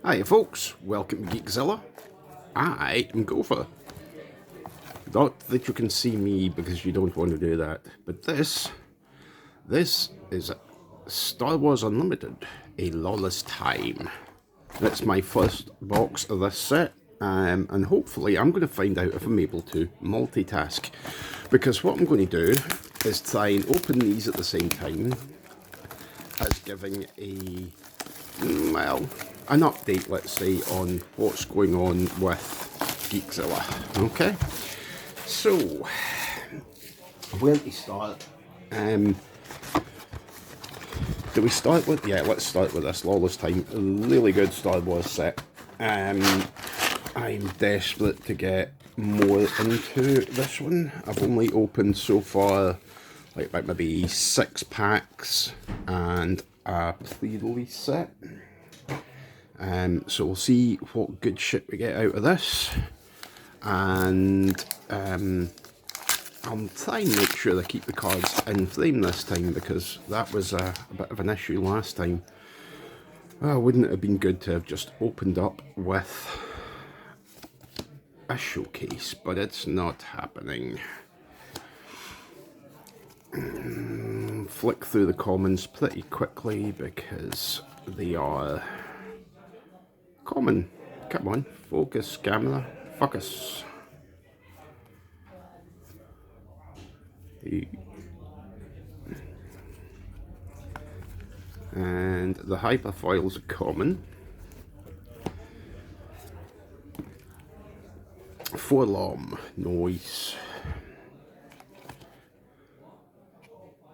Hi folks, welcome to Geekzilla. I am Gofur. Not that you can see me because you don't want to do that, but this is Star Wars Unlimited, a Lawless Time. That's my first box of this set, and hopefully I'm going to find out if I'm able to multitask, because what I'm going to do is try and open these at the same time as giving an update, let's say, on what's going on with Geekzilla. Okay, so where do we start? Do we start with, let's start with this Lawless Time. A really good Star Wars set. I'm desperate to get more into this one. I've only opened so far like about maybe 6 packs and a pre-release set. So we'll see what good shit we get out of this, and I'll try and make sure I keep the cards in frame this time, because that was a bit of an issue last time. Well, wouldn't it have been good to have just opened up with a showcase, but it's not happening. Flick through the comments pretty quickly because they are common. Come on, focus, camera, focus. And the hyperfoils are common. Forlom, noise.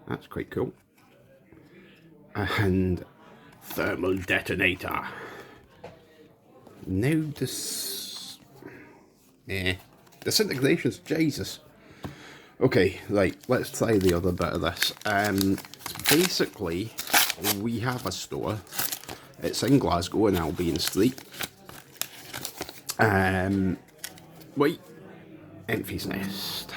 That's quite cool. And thermal detonator. No disintegrations, Jesus. Okay, right, let's try the other bit of this. Basically, we have a store. It's in Glasgow in Albion Street. Wait, Enfys Nest.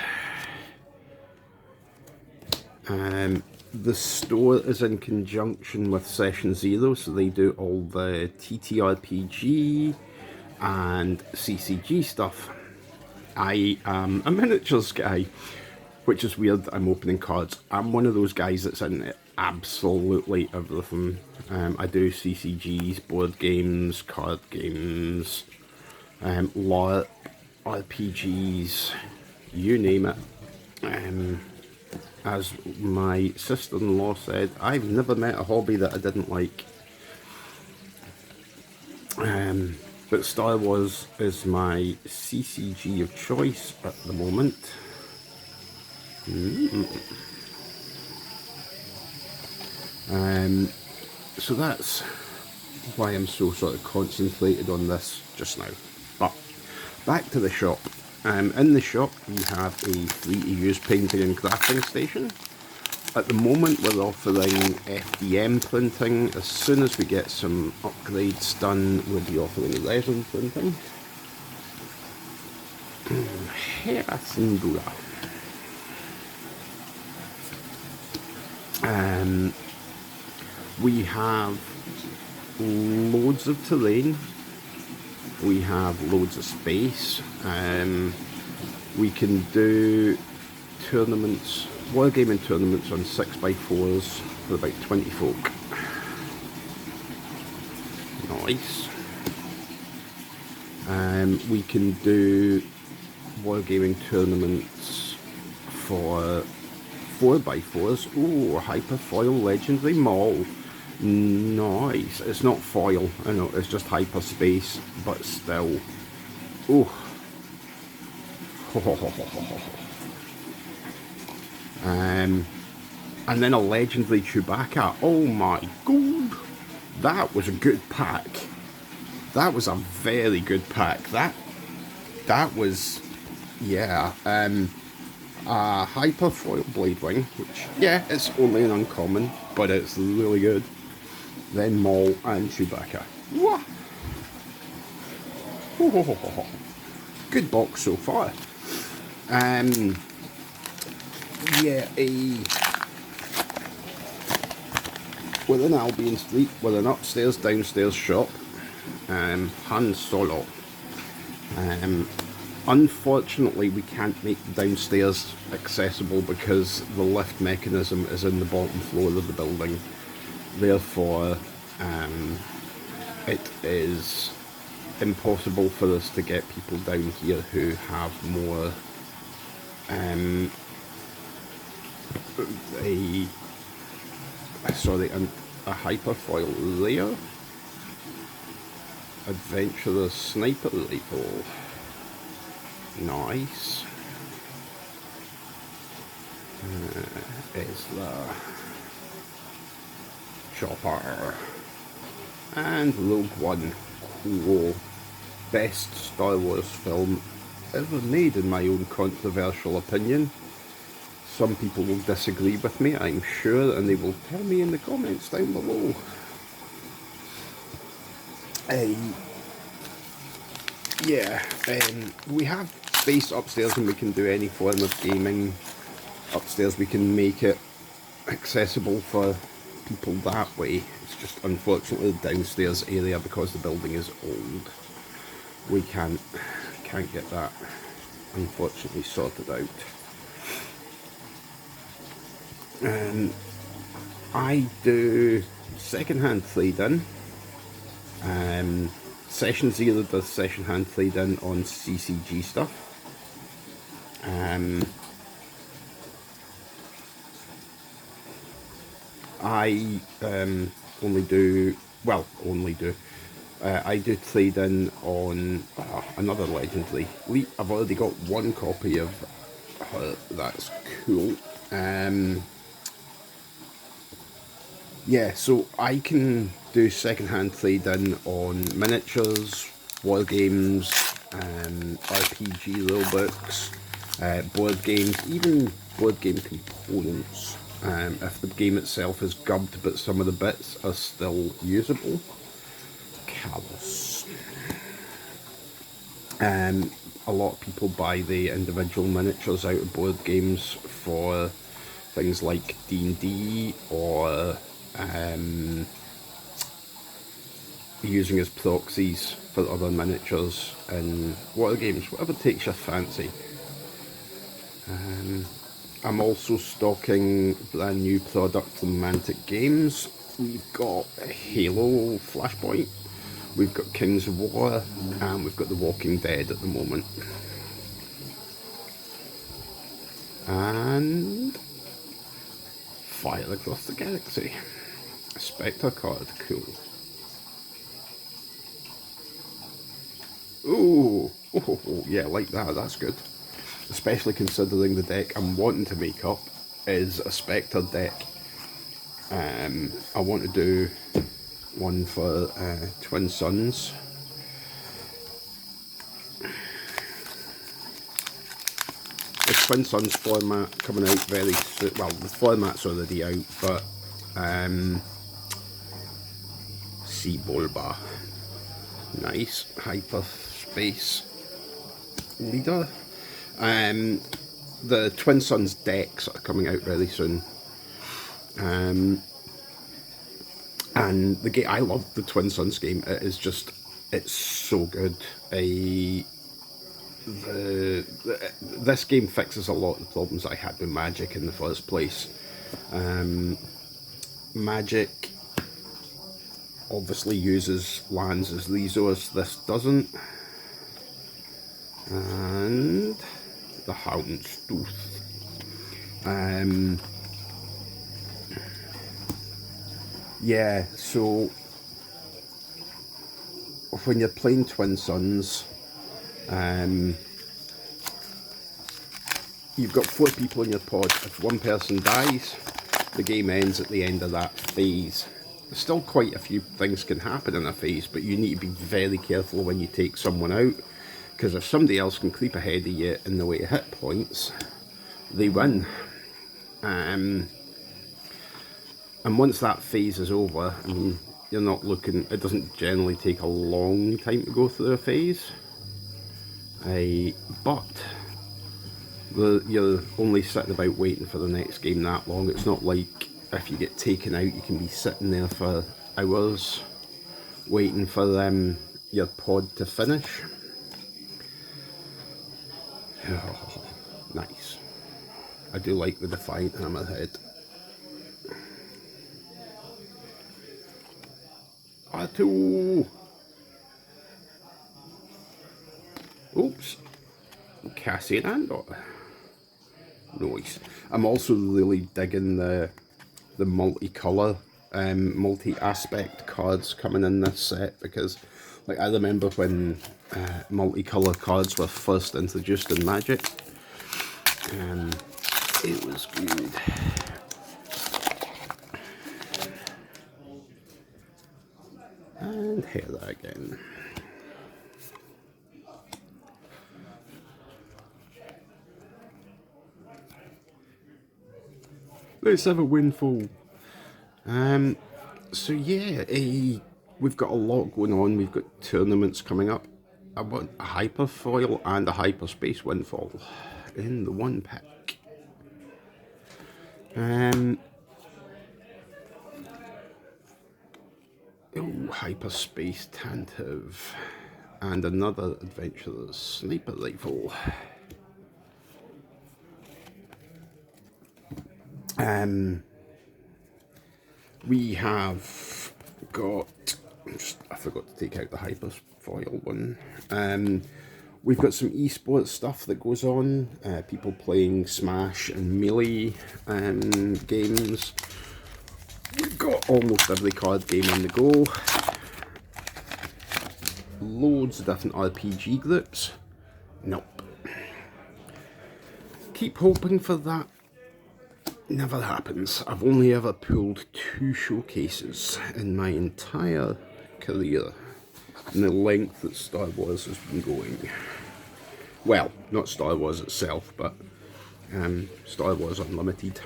The store is in conjunction with Session Zero, so they do all the TTRPG and CCG stuff. I am a miniatures guy, which is weird. I'm opening cards. I'm one of those guys that's in absolutely everything. I do CCGs, board games, card games, LARP, RPGs, you name it. As my sister-in-law said, I've never met a hobby that I didn't like. But Star Wars is my CCG of choice at the moment. So that's why I'm so sort of concentrated on this just now. But back to the shop. In the shop we have a free-to-use painting and crafting station. At the moment we're offering FDM printing. As soon as we get some upgrades done, we'll be offering resin printing. We have loads of terrain. We have loads of space. We can do tournaments, wargaming tournaments on 6x4s for about 20 folk. Nice. We can do wargaming tournaments for 4x4s. Oh, hyperfoil legendary mall. Nice. It's not foil, I know, it's just hyperspace, but still. Oh. And then a legendary Chewbacca. Oh my god. That was a good pack. That was a very good pack. That was, yeah. A hyperfoil blade wing, which, yeah, it's only an uncommon, but it's really good. Then Maul and Chewbacca. What? Good box so far. Yeah, we're in Albion Street. We're an upstairs, downstairs shop. Han Solo. Unfortunately, we can't make the downstairs accessible because the lift mechanism is in the bottom floor of the building. Therefore, it is impossible for us to get people down here who have more a hyperfoil layer. Adventurous sniper rifle. Nice. Is the chopper. And Rogue One. Cool. Best Star Wars film ever made, in my own controversial opinion. Some people will disagree with me, I'm sure, and they will tell me in the comments down below. We have space upstairs and we can do any form of gaming upstairs. We can make it accessible for people that way. It's just unfortunately the downstairs area, because the building is old, we can't get that unfortunately sorted out. I do second-hand trade-in. Session Zero does second-hand trade-in on CCG stuff. I do trade-in on another legendary. I've already got one copy of her, that's cool. So I can do second-hand trade-in on miniatures, war games, RPG rulebooks, board games, even board game components. If the game itself is gubbed but some of the bits are still usable. Callous. A lot of people buy the individual miniatures out of board games for things like D&D or using as proxies for other miniatures in water games, whatever takes your fancy. I'm also stocking brand new product from Mantic Games. We've got Halo Flashpoint, we've got Kings of War, and we've got The Walking Dead at the moment. And Fire Across the Galaxy. A Spectre card, cool. Ooh, yeah, like that, that's good. Especially considering the deck I'm wanting to make up is a Spectre deck. I want to do one for Twin Suns. The Twin Suns format coming out very soon. Well, the format's already out, but Sea Bulba. Nice. Hyperspace leader. The Twin Suns decks are coming out very soon. And the game, I love the Twin Suns game. It is just, it's so good. This game fixes a lot of the problems I had with Magic in the first place. Magic obviously uses lands as resource, this doesn't. And the Houndstooth. Yeah, so when you're playing Twin Suns, you've got 4 people in your pod. If one person dies, the game ends at the end of that phase. There's still quite a few things can happen in a phase, but you need to be very careful when you take someone out, because if somebody else can creep ahead of you in the way of hit points, they win. And once that phase is over, I mean, you're not looking, it doesn't generally take a long time to go through a phase. But you're only sitting about waiting for the next game that long. It's not like if you get taken out, you can be sitting there for hours waiting for your pod to finish. Oh, nice. I do like the Defiant Hammerhead. R2! Oops. Cassian Andor. Nice. I'm also really digging the multicolour, multi-aspect cards coming in this set, because like I remember when multicolour cards were first introduced in Magic, it was good. And Hera again. Let's have a windfall. So yeah, we've got a lot going on. We've got tournaments coming up. I want a hyperfoil and a hyperspace windfall in the one pack. Hyperspace Tantive and another adventurer's sniper rifle. We have got, I forgot to take out the hyperfoil one. We've got some esports stuff that goes on, people playing Smash and Melee games. We've got almost every card game on the go. Loads of different RPG groups. Nope. Keep hoping for that. Never happens. I've only ever pulled 2 showcases in my entire career, in the length that Star Wars has been going. Well, not Star Wars itself, but Star Wars Unlimited.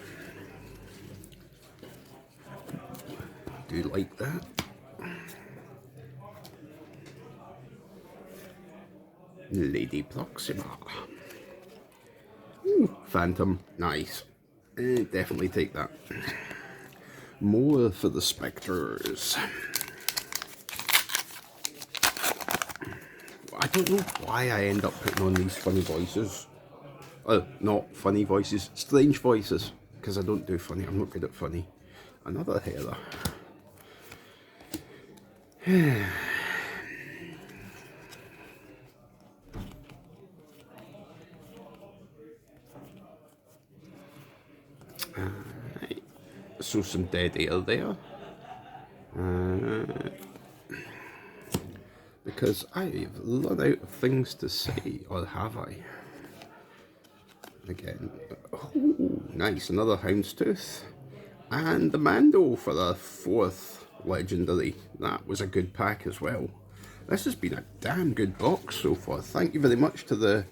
Do you like that? Lady Proxima. Ooh, Phantom, nice. Definitely take that. More for the Spectres. I don't know why I end up putting on these funny voices. Oh, not funny voices, strange voices. Because I don't do funny, I'm not good at funny. Another Hera. So some dead air there. Because I've run out of things to say, or have I? Again. Oh, nice, another Houndstooth. And the Mando for the 4th legendary. That was a good pack as well. This has been a damn good box so far. Thank you very much to the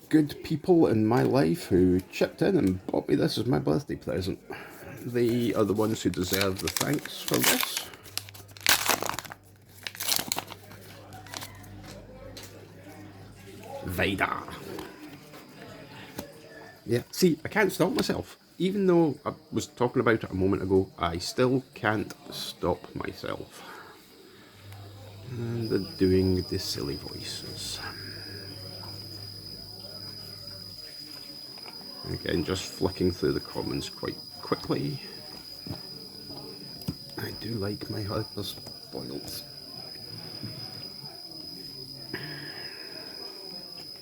good people in my life who chipped in and bought me this as my birthday present. They are the ones who deserve the thanks for this. Vader. Yeah, see, I can't stop myself. Even though I was talking about it a moment ago, I still can't stop myself. And they're doing the silly voices. Again, just flicking through the comments quite quickly. I do like my hyperspoils.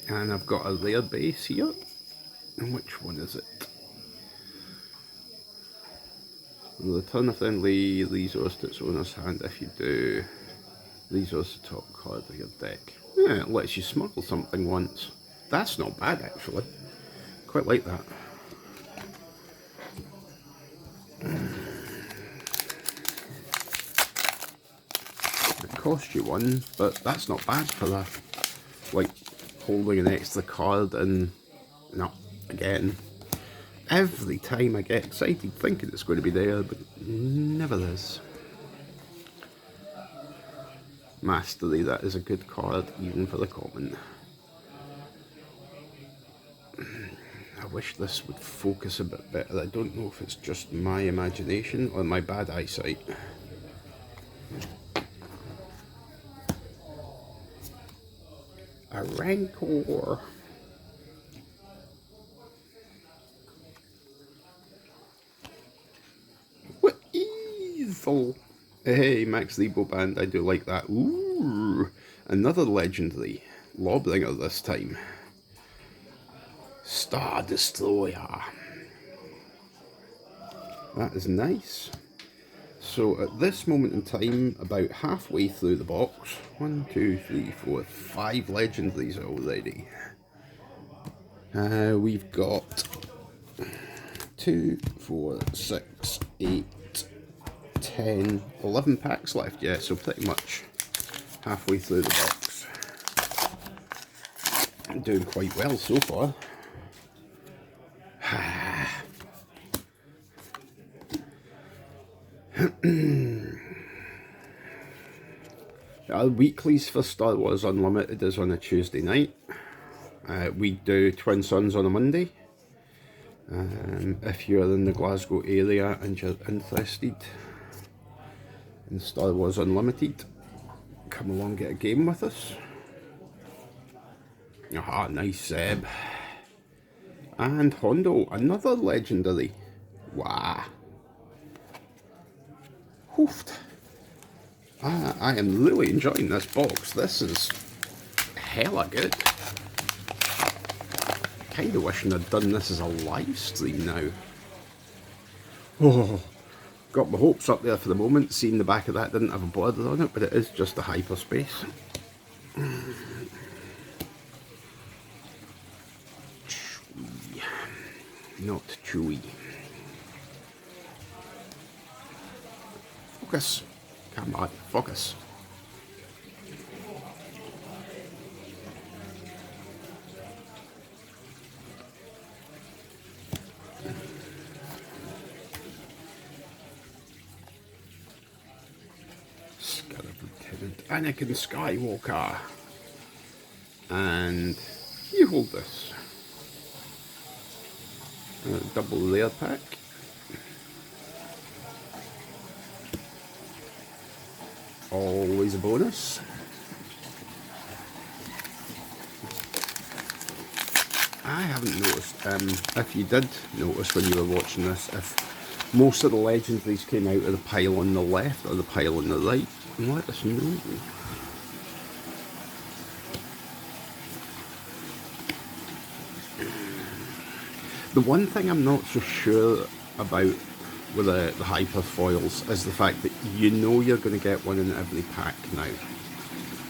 And I've got a rare base here. And which one is it? Return a friendly resource to its owner's hand. If you do, resource the top card of your deck. Yeah, it lets you smuggle something once. That's not bad, actually. Quite like that. It costs you 1, but that's not bad for that. Like, holding an extra card and... No, again. Every time I get excited thinking it's going to be there, but never is. Mastery, that is a good card, even for the common. I wish this would focus a bit better. I don't know if it's just my imagination or my bad eyesight. A Rancor. What evil? Hey, Max Lebo Band, I do like that. Ooh, another legendary. Lawbringer this time. Star Destroyer. That is nice. So at this moment in time, about halfway through the box, 1, 2, 3, 4, 5 legendaries already. We've got 2, 4, 6, 8, 10, 11 packs left, yeah, so pretty much halfway through the box. I'm doing quite well so far. Our weeklies for Star Wars Unlimited is on a Tuesday night. We do Twin Suns on a Monday. If you're in the Glasgow area and you're interested in Star Wars Unlimited, come along, get a game with us. Aha, nice Zeb. And Hondo, another legendary. Wow. Hoofed. I am really enjoying this box. This is hella good. Kinda wishing I'd done this as a live stream now. Oh, got my hopes up there for the moment. Seeing the back of that didn't have a border on it, but it is just a hyperspace. Chewy. Not chewy. Focus. Come on, focus. Anakin Skywalker. And you hold this. Double layer pack. Always a bonus. I haven't noticed, if you did notice when you were watching this, if most of the legendaries came out of the pile on the left or the pile on the right, let us know. The one thing I'm not so sure about with the hyper foils is the fact that you know you're going to get one in every pack now.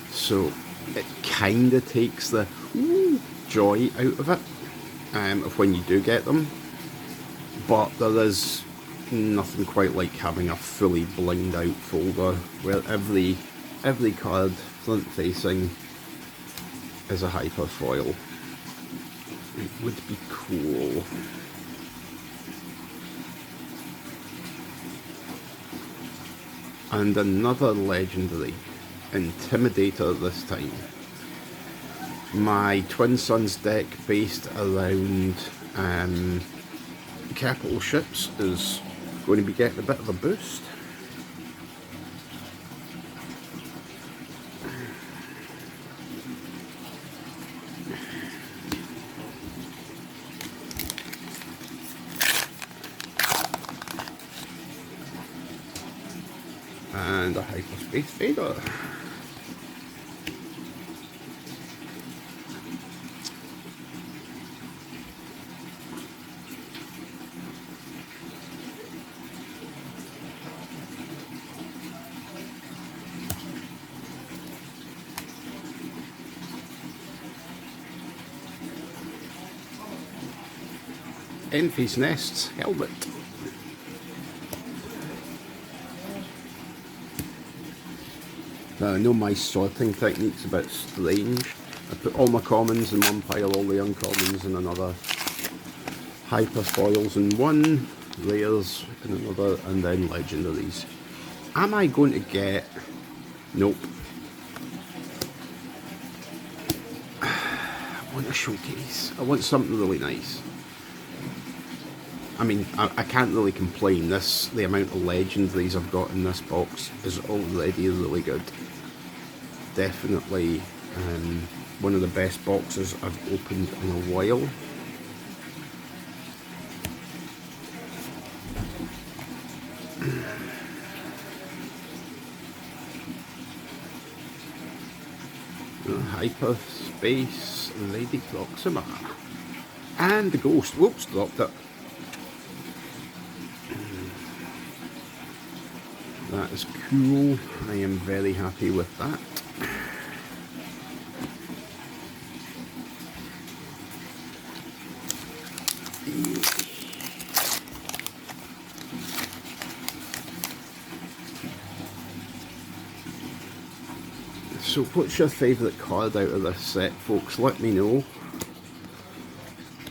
So it kind of takes the joy out of it, of when you do get them. But there is nothing quite like having a fully blinged out folder where every card front facing is a hyper foil. It would be cool. And another legendary, Intimidator this time. My Twin Suns deck based around capital ships is going to be getting a bit of a boost. And a hyperspace Vader. Enfys Nest's helmet. Now I know my sorting technique's a bit strange. I put all my commons in one pile, all the uncommons in another, hyper foils in one, rares in another, and then legendaries. Am I going to get... Nope. I want a showcase. I want something really nice. I mean, I can't really complain. The amount of legendaries I've got in this box is already really good. Definitely One of the best boxes I've opened in a while. Hyperspace Lady Proxima. And the Ghost. Whoops, dropped it. That is cool. I am very happy with that. So what's your favourite card out of this set, folks? Let me know.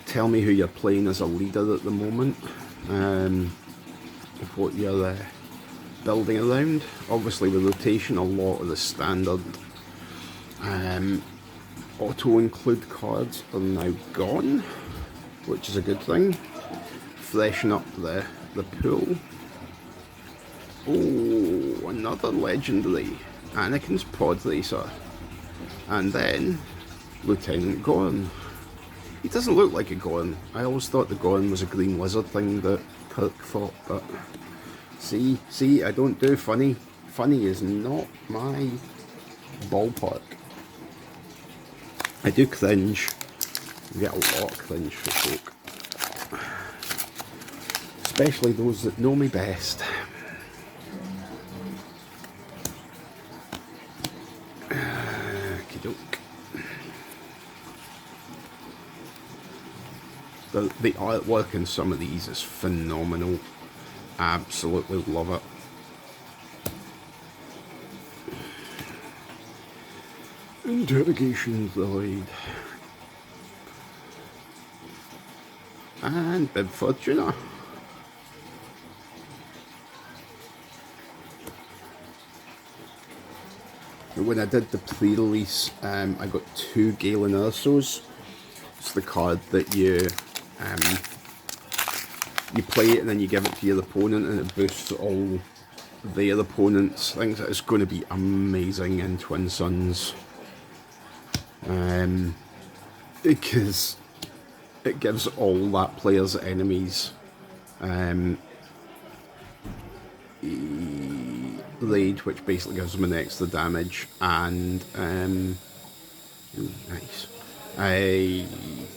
Tell me who you're playing as a leader at the moment. What you're building around. Obviously with rotation, a lot of the standard auto include cards are now gone, which is a good thing. Freshen up the pool. Oh, another legendary. Anakin's Pod Racer. And then Lieutenant Gorn. He doesn't look like a Gorn. I always thought the Gorn was a green lizard thing that Kirk thought, but see, I don't do funny. Funny is not my ballpark. I do cringe. I get a lot of cringe for folk. Especially those that know me best. The artwork in some of these is phenomenal. Absolutely love it. Interrogation droid. And Bib Fortuna. When I did the pre-release, I got 2 Galen Ursos. It's the card that you play it and then you give it to your opponent and it boosts all their opponents' things. It's going to be amazing in Twin Suns. Because it gives all that player's enemies Raid, which basically gives them an extra damage, and nice. A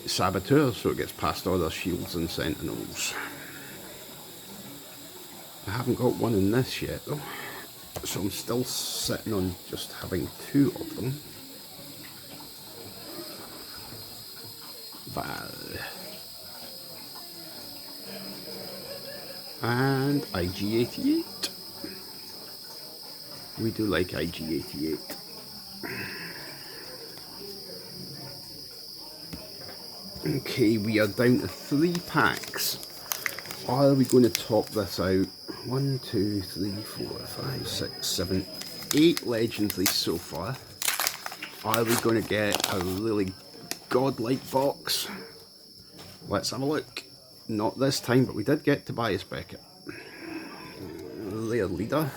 Saboteur, so it gets past all their shields and sentinels. I haven't got one in this yet though, so I'm still sitting on just having 2 of them. Val. And IG-88. We do like IG-88. Okay, we are down to 3 packs. Are we going to top this out? 1, 2, 3, 4, 5, 6, 7, 8 legendaries so far. Are we going to get a really godlike box? Let's have a look. Not this time, but we did get Tobias Beckett. Their leader.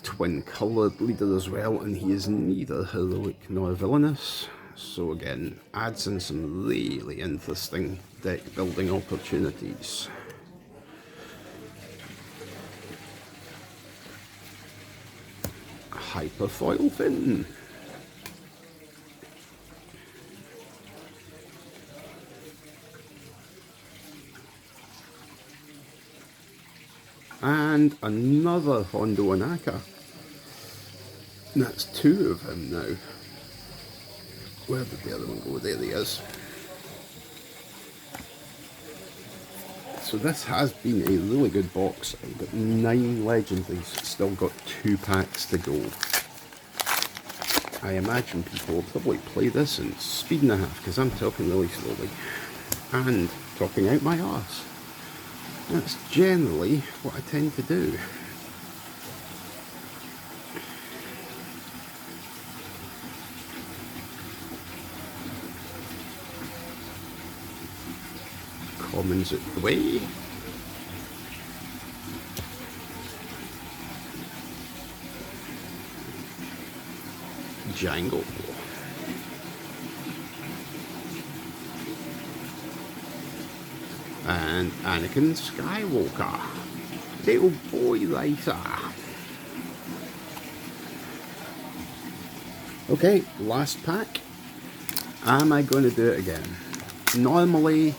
Twin coloured leader as well, and he is neither heroic nor villainous. So again, adds in some really interesting deck building opportunities. Hyperfoil Finn. And another Hondo Anaka. That's 2 of him now. Where did the other one go? There he is. So this has been a really good box. I've got 9 legendaries, still got 2 packs to go. I imagine people will probably play this in speed and a half because I'm talking really slowly and talking out my arse. That's generally what I tend to do. Commons out the way. Jango. And Anakin Skywalker. Little boy later. Okay, last pack. Am I going to do it again? Normally,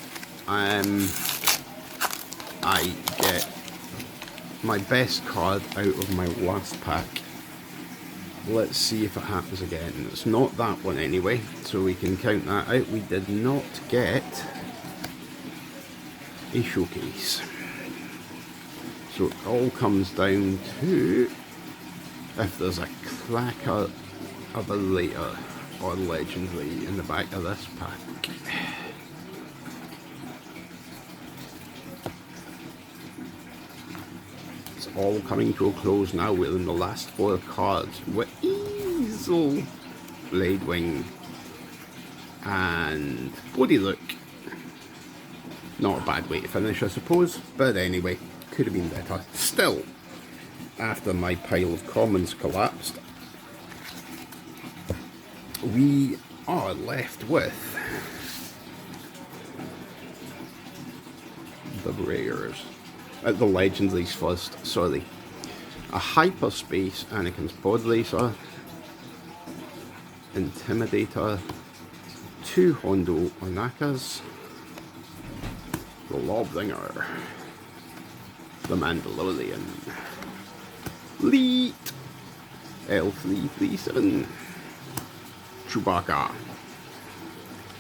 I get my best card out of my last pack. Let's see if it happens again. It's not that one anyway, so we can count that out. We did not get a showcase. So it all comes down to if there's a cracker of a later or legendary in the back of this pack. It's all coming to a close now. We're in the last 4 cards with Easel, Blade Wing, and Body Look. Not a bad way to finish, I suppose, but anyway, could have been better. Still, after my pile of commons collapsed, we are left with the rares. The legendaries first, sorry. A Hyperspace Anakin's Pod Racer, Intimidator, 2 Hondo Onakas, the Lawbringer, the Mandalorian, Leet, L337, Chewbacca,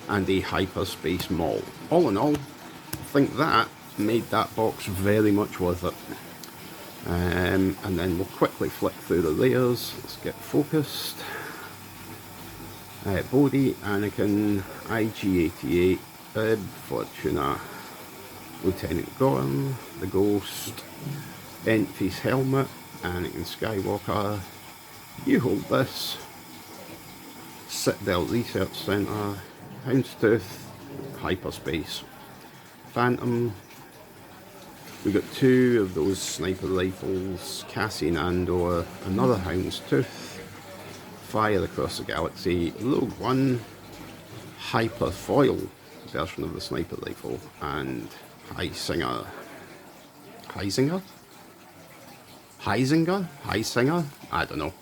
and a Hyperspace Maul. All in all, I think that made that box very much worth it. And then we'll quickly flick through the layers. Let's get focused. Bodhi, Anakin, IG-88, Bib, Fortuna, Lieutenant Gorham, the Ghost, Enfys Helmet, Anakin Skywalker, You Hold This, Citadel Research Centre, Houndstooth, Hyperspace, Phantom. We got 2 of those sniper rifles, Cassian Andor, another Houndstooth, Fire Across the Galaxy, Rogue One, Hyperfoil version of the sniper rifle, and Heisinger? I don't know.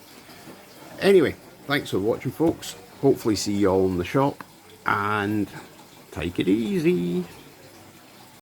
Anyway, thanks for watching, folks. Hopefully see you all in the shop, and take it easy.